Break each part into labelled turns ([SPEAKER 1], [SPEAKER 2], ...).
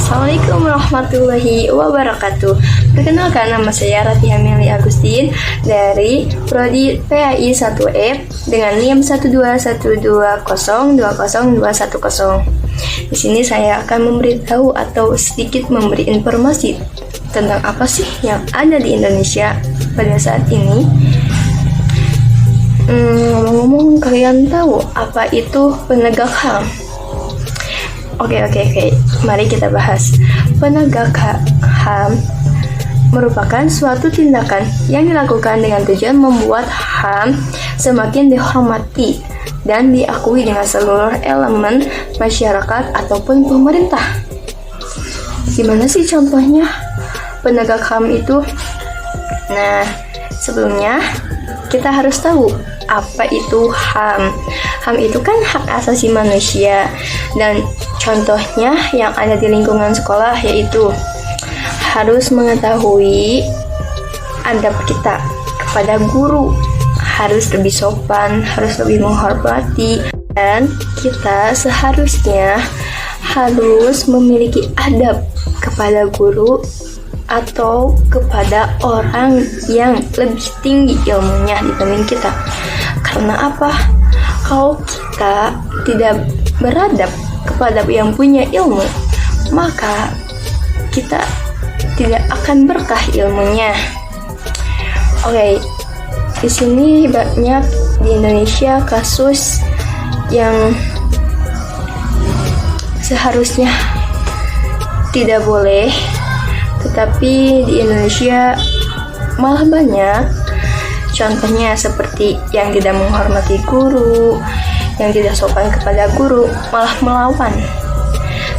[SPEAKER 1] Assalamualaikum warahmatullahi wabarakatuh. Perkenalkan, nama saya Rati Hamili Agustin dari Prodi PAI 1E dengan NIM 12120202110. Di sini saya akan memberitahu atau sedikit memberi informasi tentang apa sih yang ada di Indonesia pada saat ini. Ngomong-ngomong, kalian tahu apa itu penegak HAM? Oke. Mari kita bahas. Penegak HAM merupakan suatu tindakan yang dilakukan dengan tujuan membuat HAM semakin dihormati dan diakui dengan seluruh elemen masyarakat ataupun pemerintah. Gimana sih contohnya penegak HAM itu? Nah, sebelumnya kita harus tahu apa itu HAM. HAM itu kan hak asasi manusia, dan contohnya yang ada di lingkungan sekolah yaitu harus mengetahui adab kita kepada guru, harus lebih sopan, harus lebih menghormati, dan kita seharusnya harus memiliki adab kepada guru atau kepada orang yang lebih tinggi ilmunya dibanding kita. Karena apa? Kalau kita tidak beradab kepada yang punya ilmu, maka kita tidak akan berkah ilmunya. Oke, di sini banyak di Indonesia kasus yang seharusnya tidak boleh, tetapi di Indonesia malah banyak. Contohnya seperti yang tidak menghormati guru, yang tidak sopan kepada guru, malah melawan.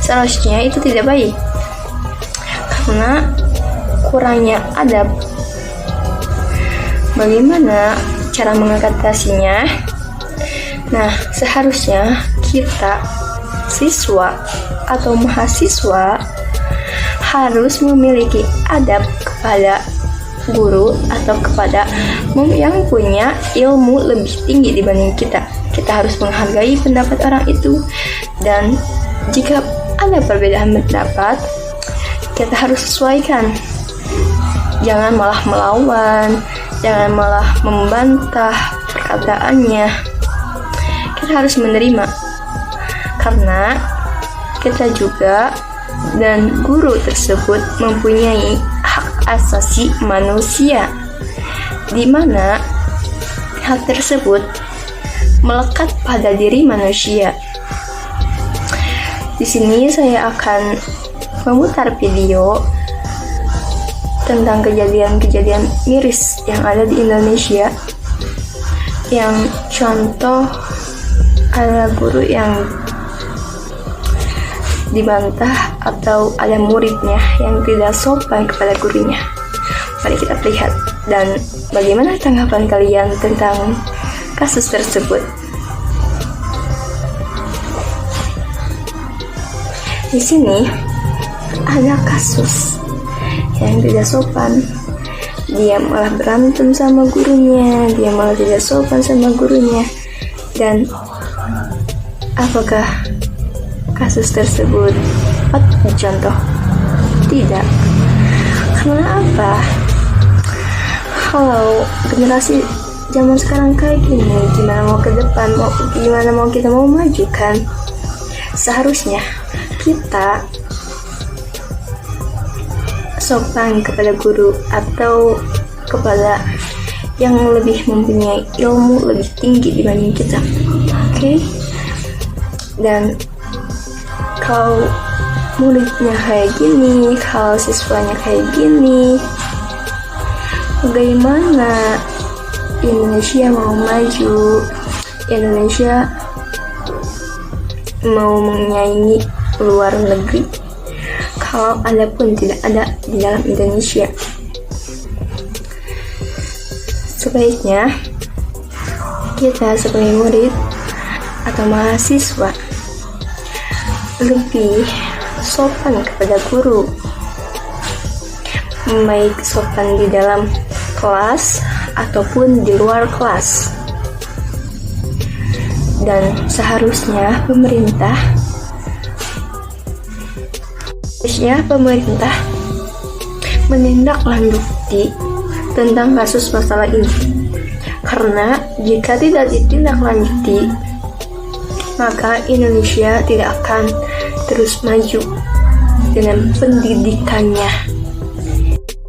[SPEAKER 1] Seharusnya itu tidak baik, karena kurangnya adab. Bagaimana cara mengatasinya? Nah, seharusnya kita, siswa atau mahasiswa, harus memiliki adab kepada guru atau kepada yang punya ilmu lebih tinggi dibanding kita. Kita harus menghargai pendapat orang itu, dan jika ada perbedaan pendapat, kita harus sesuaikan. Jangan malah melawan, jangan malah membantah perkataannya. Kita harus menerima, karena kita juga dan guru tersebut mempunyai hak asasi manusia, di mana hak tersebut melekat pada diri manusia. Di sini saya akan memutar video tentang kejadian-kejadian miris yang ada di Indonesia, yang contoh ada guru yang dibantah atau ada muridnya yang tidak sopan kepada gurunya. Mari kita lihat, dan bagaimana tanggapan kalian tentang kasus tersebut. Di sini ada kasus yang tidak sopan. Dia malah berantem sama gurunya, dia malah tidak sopan sama gurunya. Dan apakah kasus tersebut patut dicontoh? Tidak. Karena apa? Kalau generasi zaman sekarang kayak gini, gimana mau ke depan, gimana mau kita mau maju kan? Seharusnya kita sopan kepada guru atau kepada yang lebih mempunyai ilmu lebih tinggi dibanding kita. Oke? Dan kalau muridnya kayak gini, kalau siswanya kayak gini, bagaimana Indonesia mau maju? Indonesia mau menyaingi luar negeri kalau ada pun tidak ada di dalam Indonesia. Sebaiknya kita sebagai murid atau mahasiswa lebih sopan kepada guru, baik sopan di dalam kelas ataupun di luar kelas. Dan seharusnya pemerintah Harusnya pemerintah menindaklanjuti tentang kasus masalah ini, karena jika tidak ditindaklanjuti, maka Indonesia tidak akan terus maju dengan pendidikannya.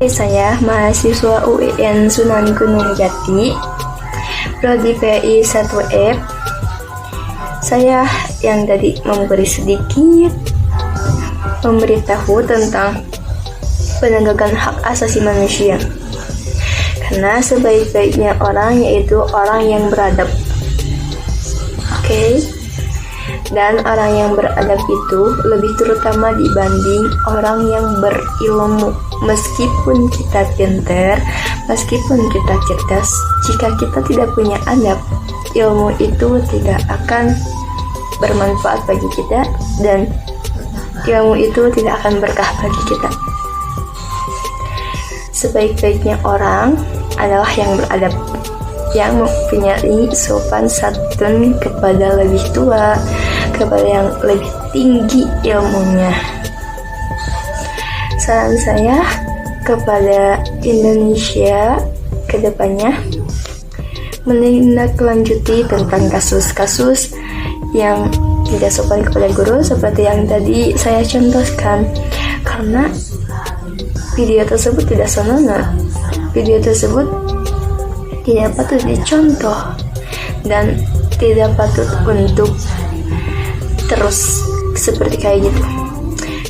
[SPEAKER 1] Saya mahasiswa UIN Sunan Gunung Jati, Prodi PI 1F. Saya yang tadi memberi sedikit memberitahu tentang penegakan hak asasi manusia, karena sebaik-baiknya orang yaitu orang yang beradab. Oke? Dan orang yang beradab itu lebih terutama dibanding orang yang berilmu. Meskipun kita pintar, meskipun kita cerdas, jika kita tidak punya adab, ilmu itu tidak akan bermanfaat bagi kita, dan ilmu itu tidak akan berkah bagi kita. Sebaik-baiknya orang adalah yang beradab, yang mempunyai sopan santun kepada lebih tua, kepada yang lebih tinggi ilmunya. Saran saya kepada Indonesia ke depannya, menindaklanjuti tentang kasus-kasus yang tidak sopan kepada guru seperti yang tadi saya contohkan, karena video tersebut tidak senonoh, video tersebut tidak patut dicontoh dan tidak patut untuk terus seperti kayak gitu.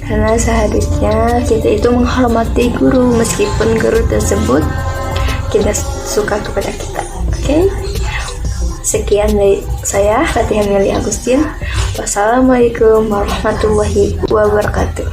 [SPEAKER 1] Karena seharusnya kita itu menghormati guru meskipun guru tersebut tidak suka kepada kita. Oke? Sekian dari saya, Fatihah Meli Agustin. Wassalamualaikum warahmatullahi wabarakatuh.